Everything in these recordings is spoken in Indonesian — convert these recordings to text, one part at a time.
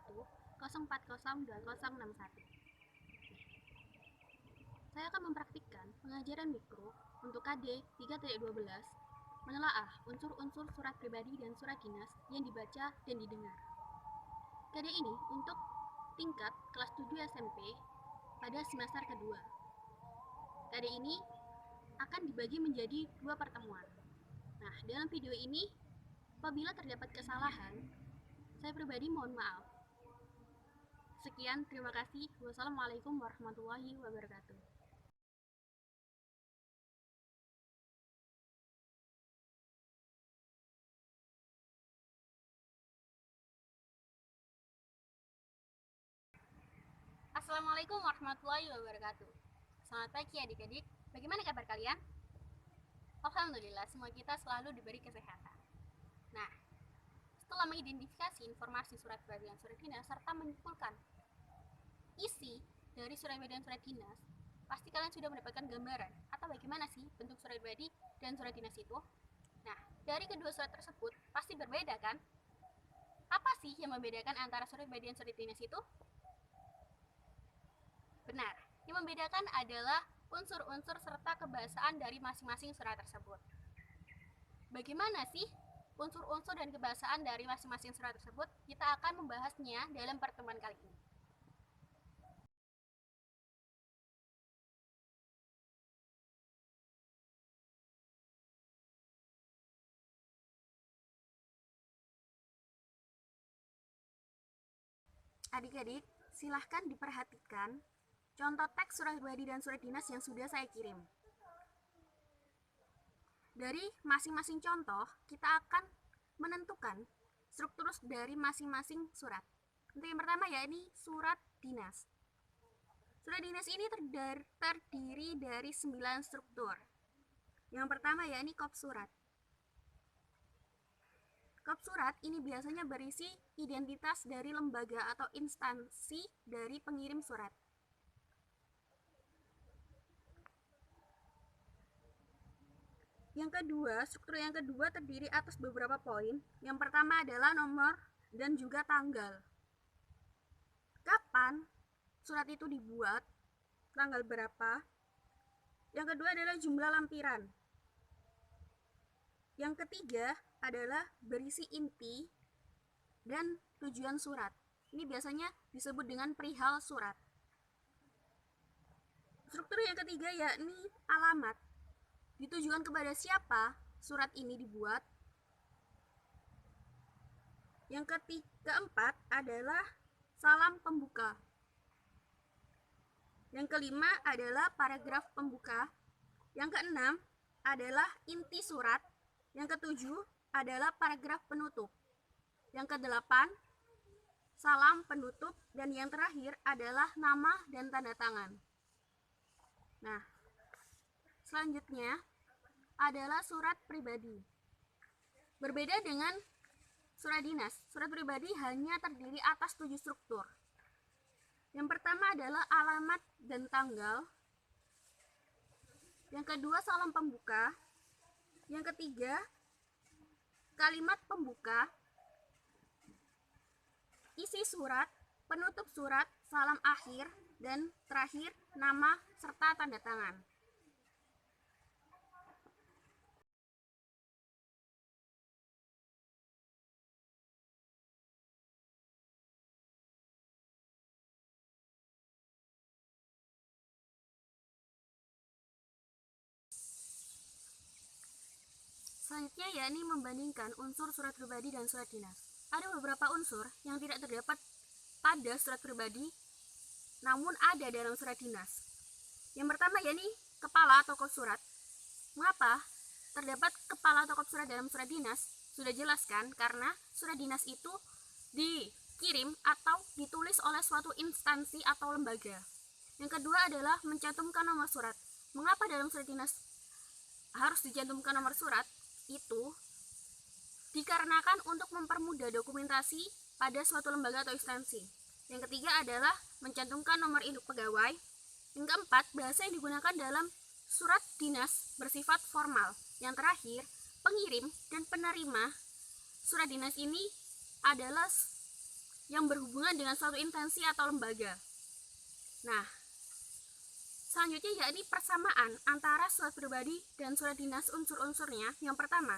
0402061. Saya akan mempraktikkan pengajaran mikro untuk KD 3.12 menelaah unsur-unsur surat pribadi dan surat dinas yang dibaca dan didengar. KD ini untuk tingkat kelas 7 SMP pada semester kedua. KD ini akan dibagi menjadi 2 pertemuan. Nah, dalam video ini, apabila terdapat kesalahan, saya pribadi mohon maaf. Sekian, terima kasih. Wassalamualaikum warahmatullahi wabarakatuh. Assalamualaikum warahmatullahi wabarakatuh. Selamat pagi adik-adik. Bagaimana kabar kalian? Alhamdulillah, semua kita selalu diberi kesehatan. Nah, setelah mengidentifikasi informasi surat pribadi dan surat dinas serta menyimpulkan isi dari surat pribadi dan surat dinas, pasti kalian sudah mendapatkan gambaran atau bagaimana sih bentuk surat pribadi dan surat dinas itu. Nah, dari kedua surat tersebut pasti berbeda kan? Apa sih yang membedakan antara surat pribadi dan surat dinas itu? Benar, yang membedakan adalah unsur-unsur serta kebahasaan dari masing-masing surat tersebut. Bagaimana sih unsur-unsur dan kebahasaan dari masing-masing surat tersebut? Kita akan membahasnya dalam pertemuan kali ini. Adik-adik, silahkan diperhatikan contoh teks surat pribadi dan surat dinas yang sudah saya kirim. Dari masing-masing contoh, kita akan menentukan struktur dari masing-masing surat. Untuk yang pertama ya, ini surat dinas. Surat dinas ini terdiri dari 9 struktur. Yang pertama ya, ini kop surat. Kop surat ini biasanya berisi identitas dari lembaga atau instansi dari pengirim surat. Yang kedua, struktur yang kedua terdiri atas beberapa poin. Yang pertama adalah nomor dan juga tanggal. Kapan surat itu dibuat, tanggal berapa. Yang kedua adalah jumlah lampiran. Yang ketiga adalah berisi inti dan tujuan surat. Ini biasanya disebut dengan perihal surat. Struktur yang ketiga yakni alamat. Ditujukan kepada siapa surat ini dibuat. Yang keempat adalah salam pembuka. Yang kelima adalah paragraf pembuka. Yang keenam adalah inti surat. Yang ketujuh adalah paragraf penutup. Yang kedelapan salam penutup. Dan yang terakhir adalah nama dan tanda tangan. Nah, selanjutnya adalah surat pribadi. Berbeda dengan surat dinas, surat pribadi hanya terdiri atas 7 struktur. Yang pertama adalah alamat dan tanggal. Yang kedua salam pembuka. Yang ketiga kalimat pembuka, isi surat, penutup surat, salam akhir, dan terakhir nama serta tanda tangan. Selanjutnya yakni membandingkan unsur surat pribadi dan surat dinas. Ada beberapa unsur yang tidak terdapat pada surat pribadi namun ada dalam surat dinas. Yang pertama yakni kepala atau kop surat. Mengapa terdapat kepala atau kop surat dalam surat dinas? Sudah jelas kan? Karena surat dinas itu dikirim atau ditulis oleh suatu instansi atau lembaga. Yang kedua adalah mencantumkan nomor surat. Mengapa dalam surat dinas harus dicantumkan nomor surat? Itu dikarenakan untuk mempermudah dokumentasi pada suatu lembaga atau instansi. Yang ketiga adalah mencantumkan nomor induk pegawai. Yang keempat, bahasa yang digunakan dalam surat dinas bersifat formal. Yang terakhir, pengirim dan penerima surat dinas ini adalah yang berhubungan dengan suatu instansi atau lembaga. Nah, selanjutnya yakni persamaan antara surat pribadi dan surat dinas. Unsur-unsurnya yang pertama,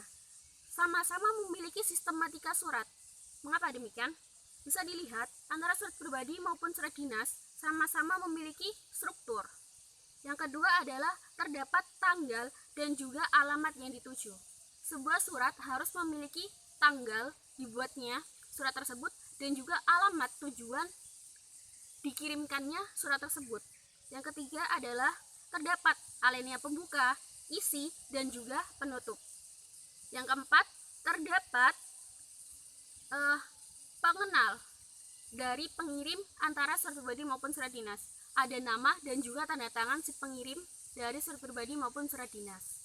sama-sama memiliki sistematika surat. Mengapa demikian? Bisa dilihat antara surat pribadi maupun surat dinas sama-sama memiliki struktur. Yang kedua adalah terdapat tanggal dan juga alamat yang dituju. Sebuah surat harus memiliki tanggal dibuatnya surat tersebut dan juga alamat tujuan dikirimkannya surat tersebut. Yang ketiga adalah terdapat alinea pembuka, isi, dan juga penutup. Yang keempat, terdapat pengenal dari pengirim antara surat pribadi maupun surat dinas. Ada nama dan juga tanda tangan si pengirim dari surat pribadi maupun surat dinas.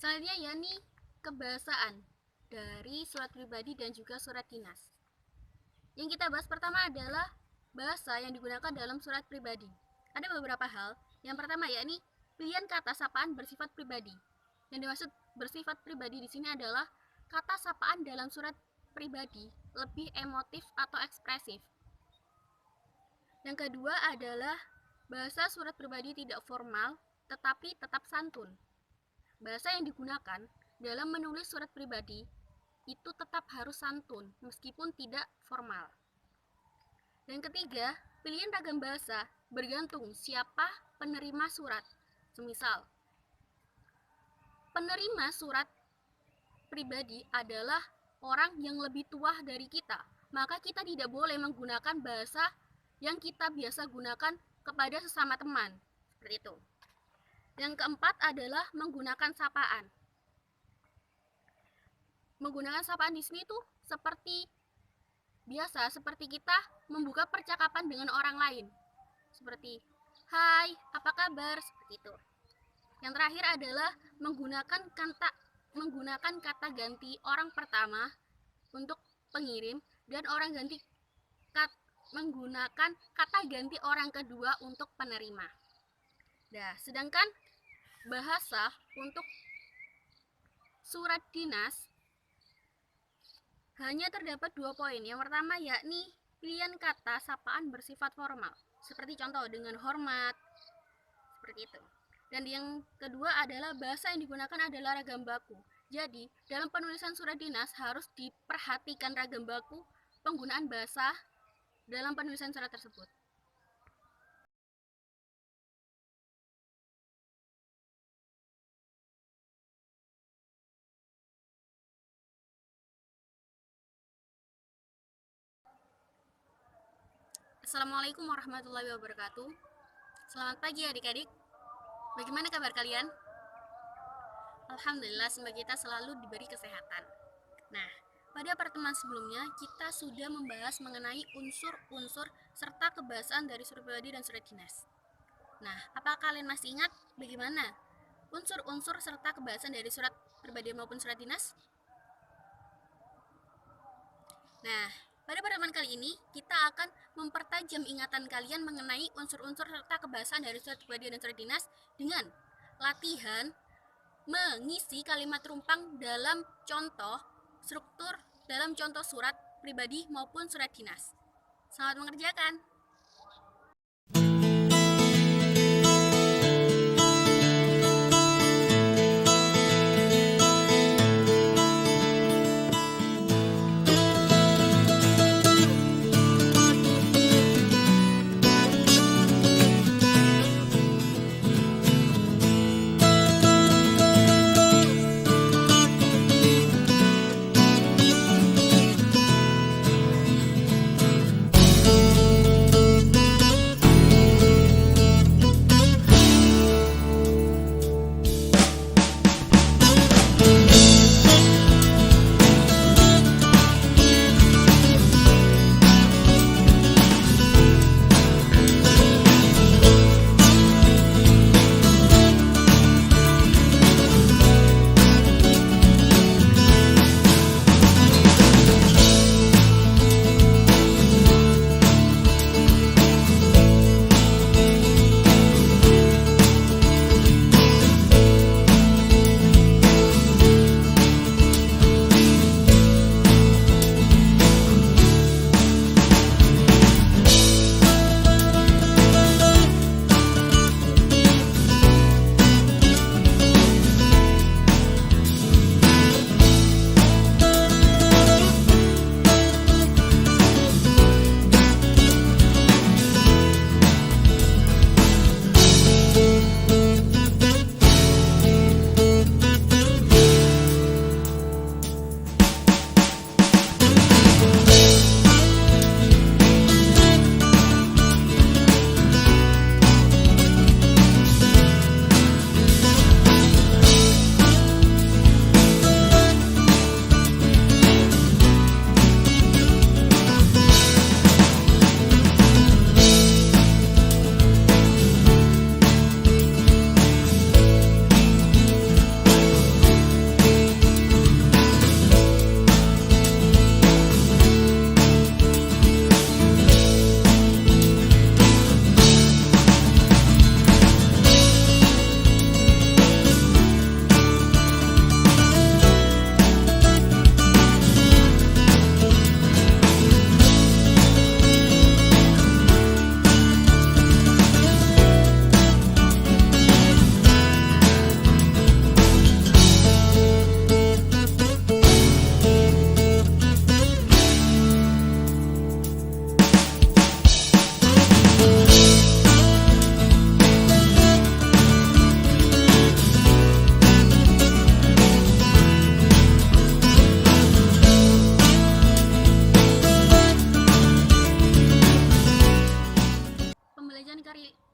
Selanjutnya yakni kebahasaan dari surat pribadi dan juga surat dinas. Yang kita bahas pertama adalah bahasa yang digunakan dalam surat pribadi. Ada beberapa hal. Yang pertama yakni pilihan kata sapaan bersifat pribadi. Yang dimaksud bersifat pribadi di sini adalah kata sapaan dalam surat pribadi lebih emotif atau ekspresif. Yang kedua adalah bahasa surat pribadi tidak formal tetapi tetap santun. Bahasa yang digunakan dalam menulis surat pribadi itu tetap harus santun meskipun tidak formal. Yang ketiga, pilihan ragam bahasa bergantung siapa penerima surat. Semisal, penerima surat pribadi adalah orang yang lebih tua dari kita, maka kita tidak boleh menggunakan bahasa yang kita biasa gunakan kepada sesama teman. Seperti itu. Yang keempat adalah menggunakan sapaan. Menggunakan sapaan di sini tuh seperti biasa, seperti kita membuka percakapan dengan orang lain. Seperti, hai, apa kabar? Seperti itu. Yang terakhir adalah menggunakan kata ganti orang pertama untuk pengirim dan menggunakan kata ganti orang kedua untuk penerima. Nah, sedangkan bahasa untuk surat dinas hanya terdapat 2 poin. Yang pertama yakni pilihan kata sapaan bersifat formal, seperti contoh dengan hormat, seperti itu. Dan yang kedua adalah bahasa yang digunakan adalah ragam baku. Jadi, dalam penulisan surat dinas harus diperhatikan ragam baku penggunaan bahasa dalam penulisan surat tersebut. Assalamualaikum warahmatullahi wabarakatuh. Selamat pagi adik-adik. Bagaimana kabar kalian? Alhamdulillah, semoga kita selalu diberi kesehatan. Nah, pada pertemuan sebelumnya kita sudah membahas mengenai unsur-unsur serta kebahasaan dari surat pribadi dan surat dinas. Nah, apakah kalian masih ingat bagaimana unsur-unsur serta kebahasaan dari surat pribadi maupun surat dinas? Nah, pada pertemuan kali ini, kita akan mempertajam ingatan kalian mengenai unsur-unsur serta kebahasaan dari surat pribadi dan surat dinas dengan latihan mengisi kalimat rumpang dalam contoh struktur dalam contoh surat pribadi maupun surat dinas. Selamat mengerjakan!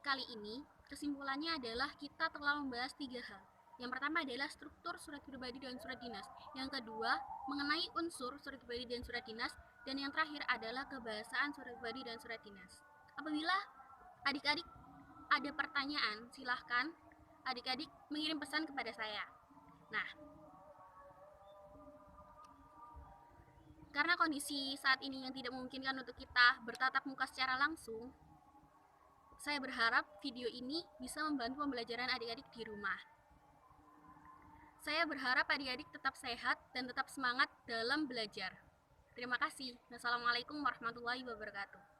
kali ini kesimpulannya adalah kita telah membahas 3 hal. Yang pertama adalah struktur surat pribadi dan surat dinas. Yang kedua, mengenai unsur surat pribadi dan surat dinas. Dan yang terakhir adalah kebahasaan surat pribadi dan surat dinas. Apabila adik-adik ada pertanyaan, silahkan adik-adik mengirim pesan kepada saya. Nah, karena kondisi saat ini yang tidak memungkinkan untuk kita bertatap muka secara langsung, saya berharap video ini bisa membantu pembelajaran adik-adik di rumah. Saya berharap adik-adik tetap sehat dan tetap semangat dalam belajar. Terima kasih. Wassalamualaikum warahmatullahi wabarakatuh.